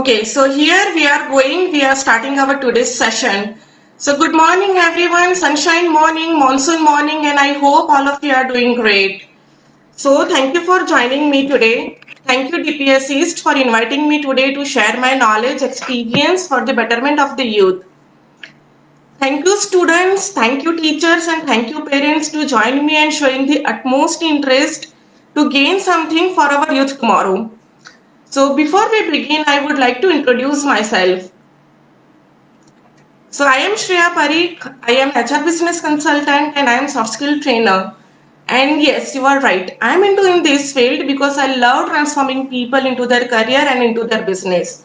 Okay, so here we are starting our today's session. So good morning everyone, sunshine morning, monsoon morning, and I hope all of you are doing great. So thank you for joining me today. Thank you DPS East for inviting me today to share my knowledge, experience for the betterment of the youth. Thank you students, thank you teachers, and thank you parents to join me and showing the utmost interest to gain something for our youth tomorrow. So before we begin, I would like to introduce myself. So I am Shreya Parikh. I am HR business consultant and I am soft skill trainer. And yes, you are right. I am into in this field because I love transforming people into their career and into their business.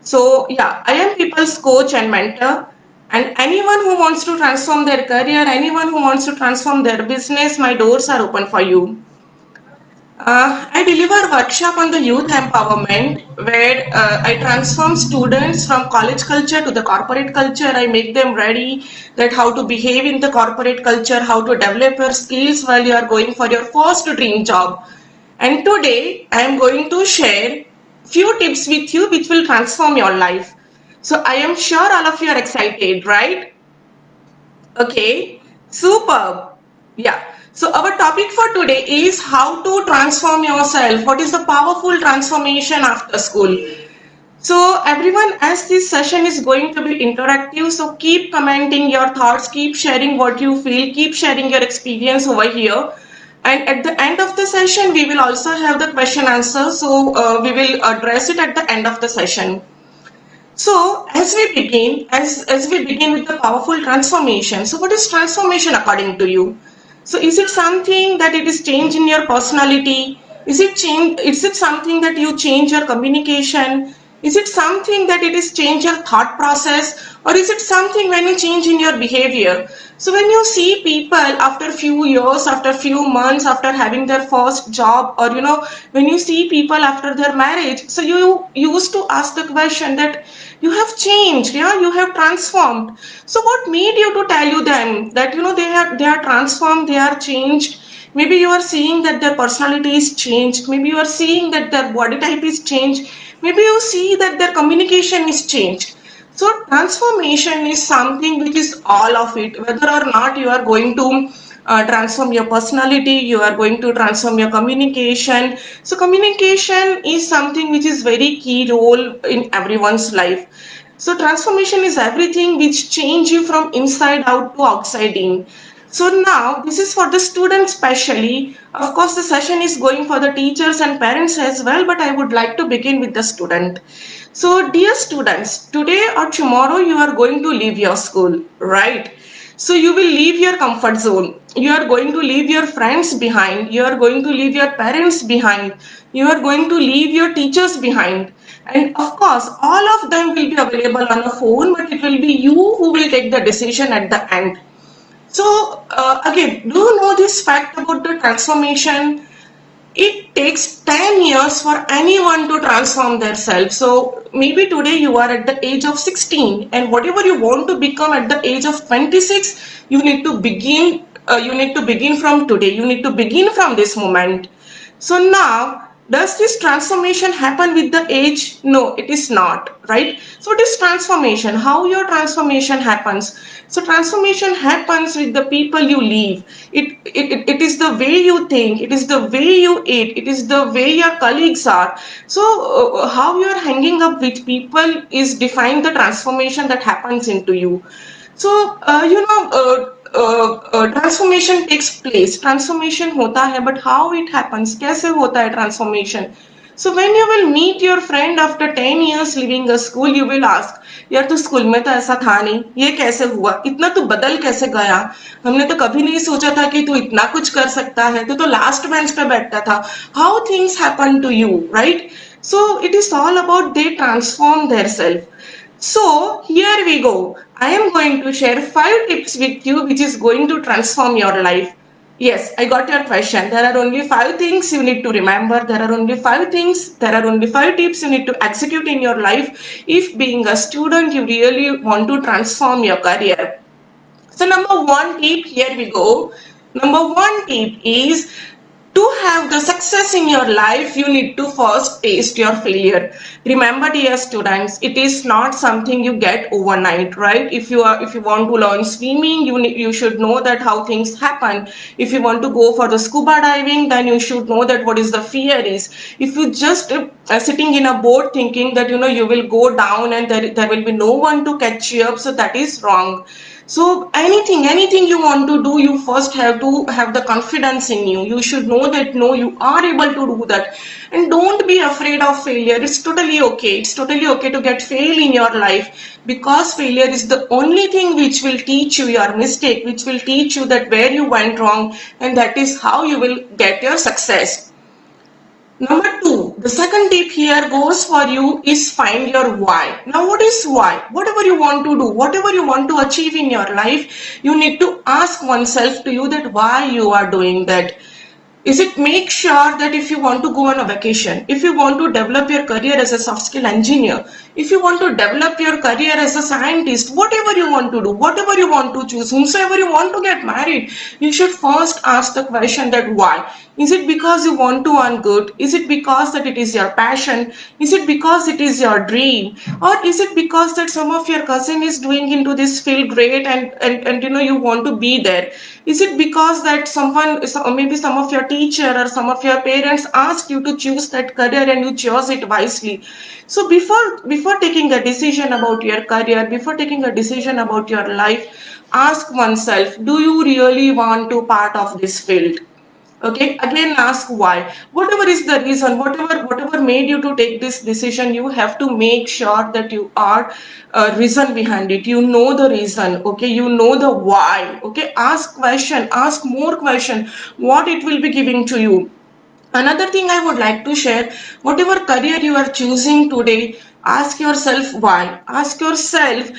So yeah, I am people's coach and mentor. And anyone who wants to transform their career, anyone who wants to transform their business, my doors are open for you. I deliver workshop on the youth empowerment where I transform students from college culture to the corporate culture. I make them ready that how to behave in the corporate culture, how to develop your skills while you are going for your first dream job. And today I am going to share few tips with you which will transform your life. So I am sure all of you are excited, right? Okay, superb. Yeah. So our topic for today is how to transform yourself. What is the powerful transformation after school? So everyone, as this session is going to be interactive, so keep commenting your thoughts, keep sharing what you feel, keep sharing your experience over here. And at the end of the session, we will also have the question answer. So we will address it at the end of the session. So as we begin with the powerful transformation, so what is transformation according to you? So is it something that it is change in your personality? Is it something that you change your communication? Is it something that it is change your thought process? Or is it something when you change in your behavior? So when you see people after few years, after few months, after having their first job, or when you see people after their marriage, so you used to ask the question that you have changed, yeah, you have transformed. So what made you to tell you them that they are transformed, they are changed? Maybe you are seeing that their personality is changed, maybe you are seeing that their body type is changed, maybe you see that their communication is changed. So transformation is something which is all of it, whether or not you are going to transform your personality, you are going to transform your communication. So communication is something which is very key role in everyone's life. So transformation is everything which change you from inside out to outside in. So now this is for the students specially. Of course, the session is going for the teachers and parents as well, but I would like to begin with the student. So dear students, today or tomorrow you are going to leave your school, right? So you will leave your comfort zone. You are going to leave your friends behind. You are going to leave your parents behind. You are going to leave your teachers behind. And of course, all of them will be available on a phone, but it will be you who will take the decision at the end. So again, do you know this fact about the transformation? It takes 10 years for anyone to transform themselves. So maybe today you are at the age of 16 and whatever you want to become at the age of 26, you need to begin from today. You need to begin from this moment. So now, does this transformation happen with the age? No, it is not, right? So it is transformation. How your transformation happens? So transformation happens with the people you leave. It is the way you think, it is the way you eat, it is the way your colleagues are. So how you are hanging up with people is define the transformation that happens into you. So transformation takes place transformation होता है but how it happens कैसे होता है transformation so when you will meet your friend after 10 years living a school you will ask यार तो school में तो ऐसा था नहीं ये कैसे हुआ इतना तो बदल कैसे गया हमने तो कभी नहीं सोचा था कि तू इतना कुछ कर सकता है तू तो लास्ट बेंच पे बैठता था how things happen to you right so it is all about they transform their self. So here we go. I am going to share 5 tips with you which is going to transform your life. Yes, I got your question. There are only 5 things you need to remember. There are only 5 things. There are only 5 tips you need to execute in your life if being a student you really want to transform your career. So number 1 tip, here we go. Number 1 tip is To have the success in your life, you need to first taste your failure. Remember, dear students, it is not something you get overnight, right? If you want to learn swimming, you should know that how things happen. If you want to go for the scuba diving, then you should know that what is the fear is. If you just sitting in a boat thinking that you will go down and there will be no one to catch you up, so that is wrong. So anything you want to do, you first have to have the confidence in you. You should know that no, you are able to do that. And don't be afraid of failure. It's totally okay. It's totally okay to get fail in your life, because failure is the only thing which will teach you your mistake, which will teach you that where you went wrong, and that is how you will get your success. Number two, the second tip here goes for you is find your why. Now, what is why? Whatever you want to do, whatever you want to achieve in your life, you need to ask oneself to you that why you are doing that. Is it make sure that if you want to go on a vacation, if you want to develop your career as a soft skill engineer, if you want to develop your career as a scientist, whatever you want to do, whatever you want to choose, whomsoever you want to get married, you should first ask the question that why. Is it because you want to earn good? Is it because that it is your passion? Is it because it is your dream? Or is it because that some of your cousin is doing into this field great, and you want to be there? Is it because that someone, maybe some of your teacher or some of your parents asked you to choose that career and you chose it wisely? So before taking a decision about your career, before taking a decision about your life, ask oneself, do you really want to part of this field? Okay, again ask why. Whatever is the reason, whatever made you to take this decision, you have to make sure that you are reason behind it. You know the reason. Okay, you know the why. Okay, ask question, ask more question, what it will be giving to you. Another thing I would like to share, whatever career you are choosing today, ask yourself why. Ask yourself,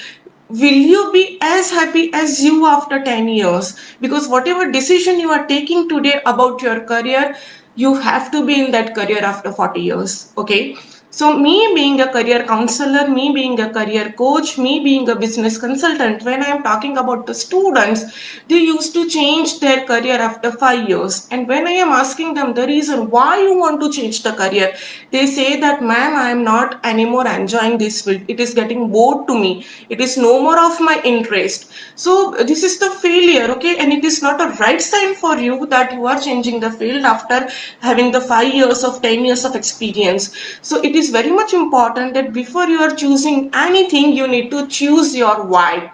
will you be as happy as you after 10 years? Because whatever decision you are taking today about your career, you have to be in that career after 40 years. Okay. So me being a career counselor, me being a career coach, me being a business consultant, when I am talking about the students, they used to change their career after 5 years. And when I am asking them the reason why you want to change the career, they say that, ma'am, I am not anymore enjoying this field. It is getting bored to me. It is no more of my interest. So this is the failure, okay? And it is not a right sign for you that you are changing the field after having the 5 years of 10 years of experience. So it is very much important that before you are choosing anything, you need to choose your why.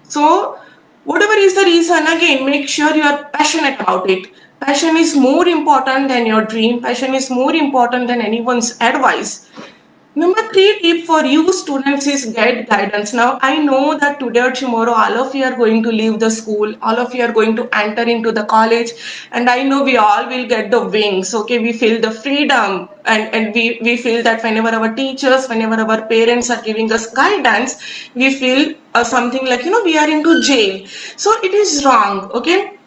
So whatever is the reason, again, make sure you are passionate about it. Passion is more important than your dream. Passion is more important than anyone's advice. Number three tip for you students is get guidance. Now, I know that today or tomorrow, all of you are going to leave the school, all of you are going to enter into the college, and I know we all will get the wings. Okay, we feel the freedom, and we feel that whenever our teachers, whenever our parents are giving us guidance, we feel something like, we are into jail. So it is wrong. Okay,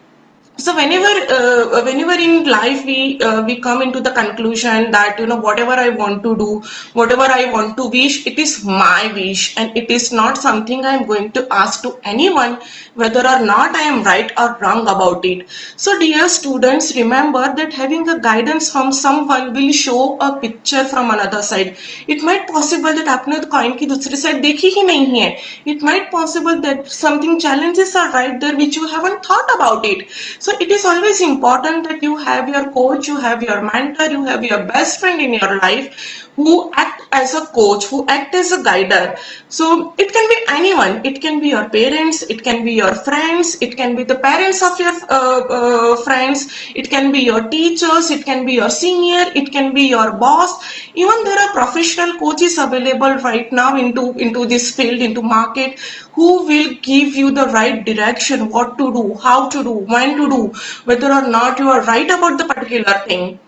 so whenever in life we come into the conclusion that whatever I want to do, whatever I want to wish, it is my wish, and it is not something I am going to ask to anyone whether or not I am right or wrong about it. So dear students, remember that having a guidance from someone will show a picture from another side. It might possible that आपने तो coin की दूसरी side देखी ही नहीं है. It might possible that something challenges are right there which you haven't thought about it. So it is always important that you have your coach, you have your mentor, you have your best friend in your life who act as a coach, who act as a guider. So it can be anyone. It can be your parents, it can be your friends, it can be the parents of your friends, it can be your teachers, it can be your senior, it can be your boss. Even there are professional coaches available right now into this field, into market, who will give you the right direction, what to do, how to do, when to do, whether or not you are right about the particular thing.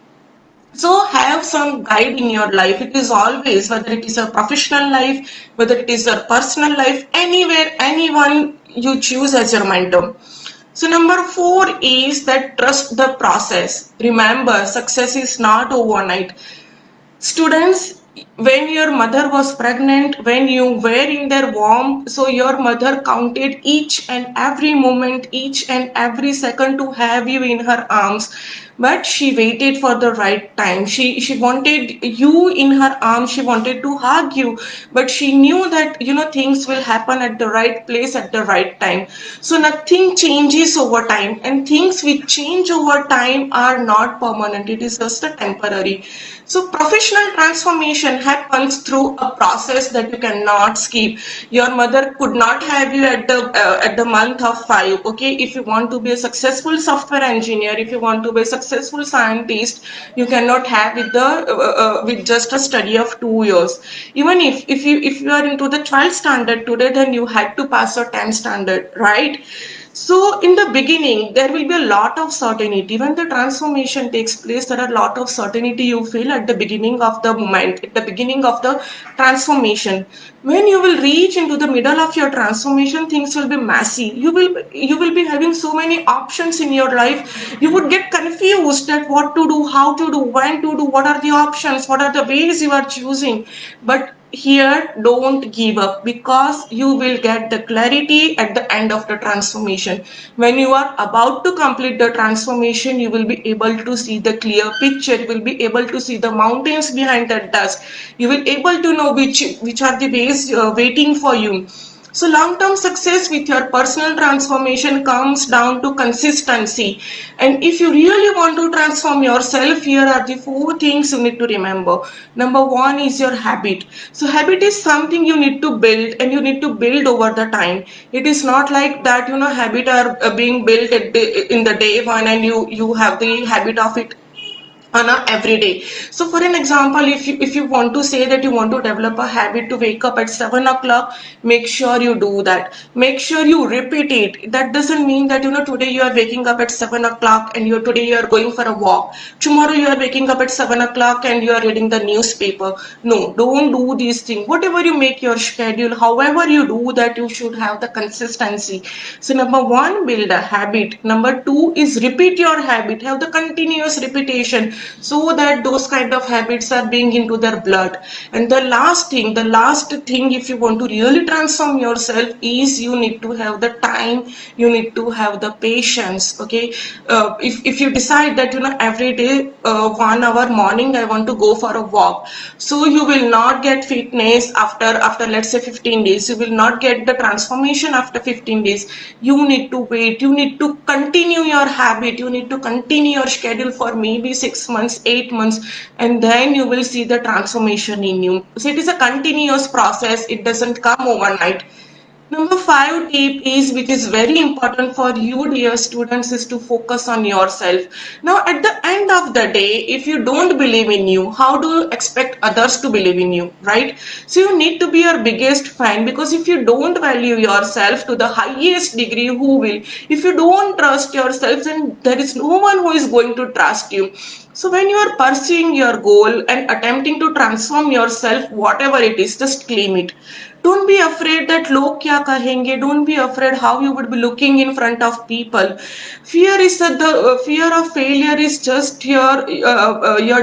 So have some guide in your life. It is always, whether it is a professional life, whether it is a personal life, anywhere, anyone you choose as your mentor. So number four is that trust the process. Remember, success is not overnight. Students, when your mother was pregnant, when you were in their womb, so your mother counted each and every moment, each and every second to have you in her arms. but she waited for the right time. She wanted you in her arms, she wanted to hug you, but she knew that things will happen at the right place at the right time. So nothing changes over time, and things which change over time are not permanent, it is just a temporary. So professional transformation happens through a process that you cannot skip. Your mother could not have you at the month of 5. Okay, if you want to be a successful software engineer, if you want to be a successful scientist, you cannot have with just a study of 2 years. Even if you are into the 12th standard today, then you had to pass a 10th standard, right? So in the beginning, there will be a lot of certainty. When the transformation takes place, there are a lot of certainty you feel at the beginning of the moment, at the beginning of the transformation. When you will reach into the middle of your transformation, things will be messy. You will be having so many options in your life. You would get confused at what to do, how to do, when to do, what are the options, what are the ways you are choosing. But here, don't give up, because you will get the clarity at the end of the transformation. When you are about to complete the transformation, you will be able to see the clear picture, you will be able to see the mountains behind that dust, you will able to know which are the ways waiting for you. So long-term success with your personal transformation comes down to consistency. And if you really want to transform yourself, here are the 4 things you need to remember. Number one is your habit. So habit is something you need to build, and you need to build over the time. It is not like that, habit are being built in the day one, and you have the habit of it on a every day. So for an example, if you want to say that you want to develop a habit to wake up at 7 o'clock, make sure you do that, make sure you repeat it. That doesn't mean that today you are waking up at 7 o'clock and today you are going for a walk, tomorrow you are waking up at 7 o'clock and you are reading the newspaper. No, don't do these things. Whatever you make your schedule, however you do that, you should have the consistency. So number one, build a habit. Number two is repeat your habit, have the continuous repetition, so that those kind of habits are being into their blood. And the last thing, if you want to really transform yourself, is you need to have the time, you need to have the patience. Okay, if you decide that every day 1 hour morning I want to go for a walk, so you will not get fitness after let's say 15 days, you will not get the transformation after 15 days. You need to wait, you need to continue your habit, you need to continue your schedule for maybe 6 months, 8 months, and then you will see the transformation in you. So it is a continuous process, it doesn't come overnight. Number five tip is, which is very important for you, dear students, is to focus on yourself. Now, at the end of the day, if you don't believe in you, how do you expect others to believe in you, right? So you need to be your biggest fan, because if you don't value yourself to the highest degree, who will? If you don't trust yourself, then there is no one who is going to trust you. So when you are pursuing your goal and attempting to transform yourself, whatever it is, just claim it. Don't be afraid that log kya kahenge. Don't be afraid how you would be looking in front of people. The fear of failure is just your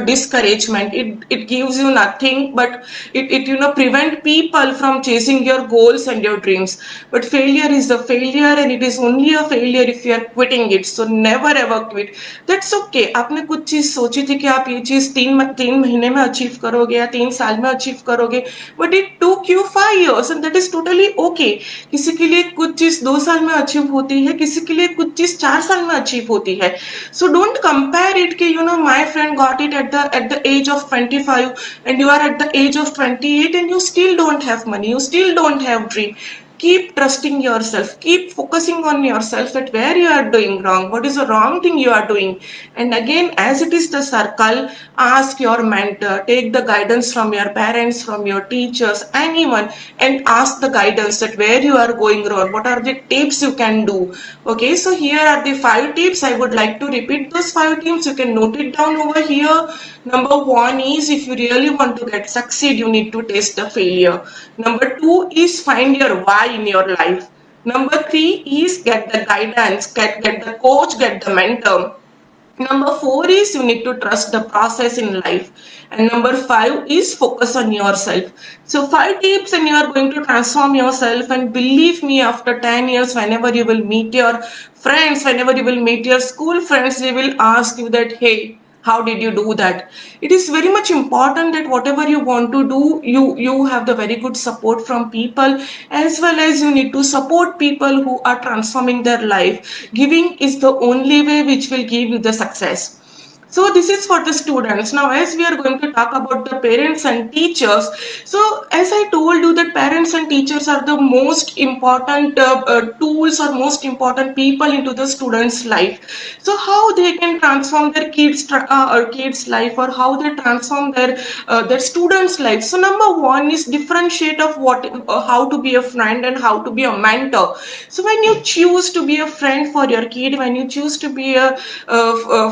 discouragement. It gives you nothing, but it prevent people from chasing your goals and your dreams. But failure is a failure, and it is only a failure if you are quitting it. So never ever quit. That's okay. आपने कुछ चीज सोची थी कि आप ये चीज तीन महीने में अचीव करोगे या 3 साल में अचीव करोगे, but it took you 5 years, and that is totally okay. किसी के लिए कुछ चीज 2 साल में अचीव होती है, किसी के लिए कुछ चीज 4 साल में अचीव होती है. सो डोंट कंपेयर इट कि my friend got it at the age of 25, and you are at the age of 28, and you still don't have money, you still don't have dream. Keep trusting yourself, keep focusing on yourself, that where you are doing wrong, what is the wrong thing you are doing. And again, as it is the circle, ask your mentor, take the guidance from your parents, from your teachers, anyone, and ask the guidance that where you are going wrong, what are the tips you can do. Okay, so here are the 5 tips. I would like to repeat those 5 tips. You can note it down over here. Number one is, if you really want to get succeed, you need to taste the failure. Number two is, find your why in your life. Number three is, get the guidance, get the coach, get the mentor. Number four is you need to trust the process in life. And number five is focus on yourself. So five tips and you are going to transform yourself. And believe me, after 10 years, whenever you will meet your friends, whenever you will meet your school friends, they will ask you that, hey, how did you do that? It is very much important that whatever you want to do, you have the very good support from people, as well as you need to support people who are transforming their life. Giving is the only way which will give you the success. So this is for the students. Now, as we are going to talk about the parents and teachers, so as I told you that parents and teachers are the most important tools or most important people into the student's life. So how they can transform their kids life, or how they transform their students life. So number one is differentiate of what how to be a friend and how to be a mentor. So when you choose to be a friend for your kid, when you choose to be a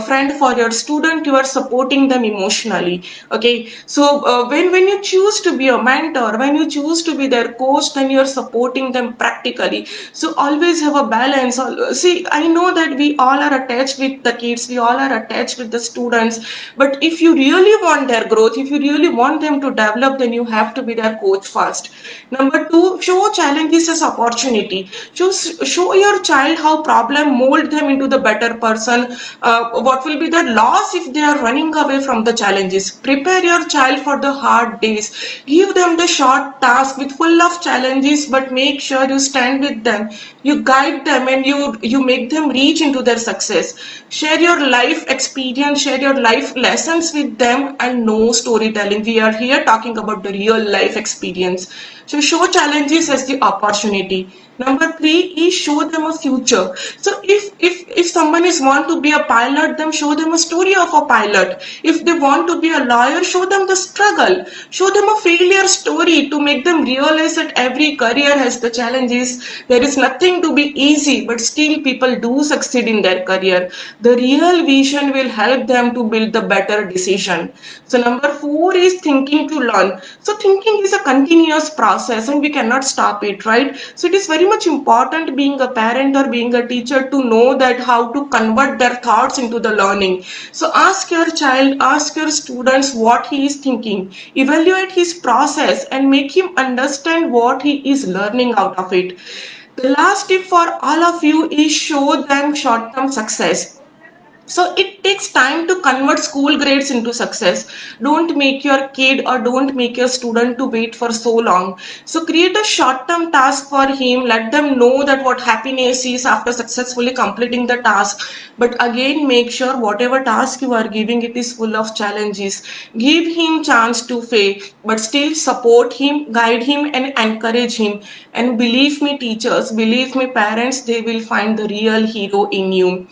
friend for your student, you are supporting them emotionally. Okay, so when you choose to be a mentor, when you choose to be their coach, then you are supporting them practically. So always have a balance. See, I know that we all are attached with the kids, we all are attached with the students, but if you really want their growth, if you really want them to develop, then you have to be their coach first. Number two, show challenges as opportunity. Show your child how problem mold them into the better person. What will be the loss if they are running away from the challenges? Prepare your child for the hard days. Give them the short task with full of challenges, but make sure you stand with them. You guide them and you make them reach into their success. Share your life experience, share your life lessons with them, and no storytelling. We are here talking about the real life experience. So show challenges as the opportunity. Number three is show them a future. So if someone is want to be a pilot, then show them a story of a pilot. If they want to be a lawyer, show them the struggle. Show them a failure story to make them realize that every career has the challenges. There is nothing to be easy, but still people do succeed in their career. The real vision will help them to build the better decision. So number four is thinking to learn. So thinking is a continuous process and we cannot stop it, right? So it is very much important being a parent or being a teacher to know that how to convert their thoughts into the learning. So ask your child, ask your students what he is thinking, evaluate his process and make him understand what he is learning out of it. The last tip for all of you is show them short-term success. So it takes time to convert school grades into success. Don't make your kid or don't make your student to wait for so long. So create a short-term task for him. Let them know that what happiness is after successfully completing the task. But again, make sure whatever task you are giving, it is full of challenges. Give him chance to fail, but still support him, guide him and encourage him. And believe me, teachers, believe me, parents, they will find the real hero in you.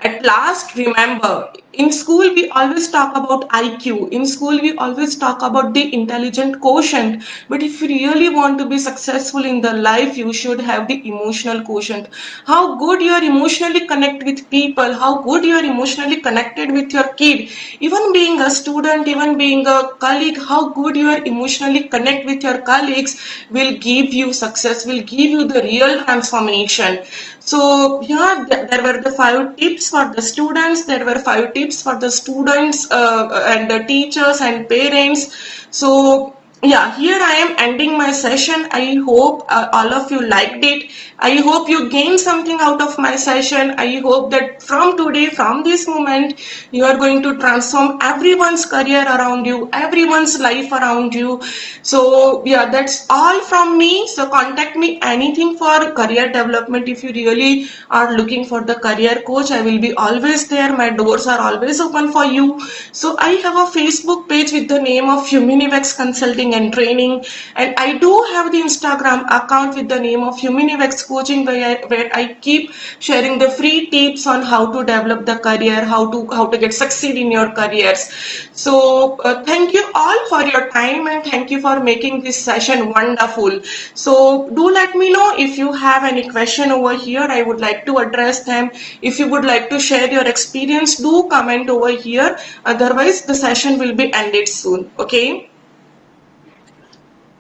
At last, remember, in school we always talk about IQ. In school we always talk about the intelligent quotient. But if you really want to be successful in the life, you should have the emotional quotient. How good you are emotionally connect with people, how good you are emotionally connected with your kid. Even being a student, even being a colleague, how good you are emotionally connect with your colleagues will give you success, will give you the real transformation. So yeah, there were the five tips for the students. There were five tips for the students and the teachers and parents. So yeah, here I am ending my session. I hope all of you liked it. I hope you gained something out of my session. I hope that from today, from this moment, you are going to transform everyone's career around you, everyone's life around you. So yeah, that's all from me. So contact me anything for career development. If you really are looking for the career coach, I will be always there. My doors are always open for you. So I have a Facebook page with the name of Huminivex Consulting and Training, and I do have the Instagram account with the name of Huminivex Coaching, where I keep sharing the free tips on how to develop the career, how to get succeed in your careers. So thank you all for your time and thank you for making this session wonderful. So do let me know if you have any question over here. I would like to address them. If you would like to share your experience, do comment over here. Otherwise, the session will be ended soon. Okay.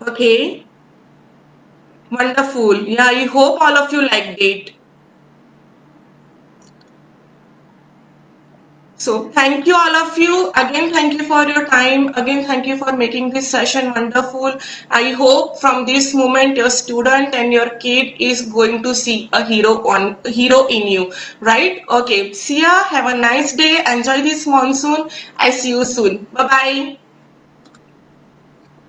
Okay. Wonderful. Yeah, I hope all of you liked it. So thank you all of you. Again, thank you for your time. Again, thank you for making this session wonderful. I hope from this moment your student and your kid is going to see a hero in you, right? Okay. See ya. Have a nice day. Enjoy this monsoon. I see you soon. Bye bye.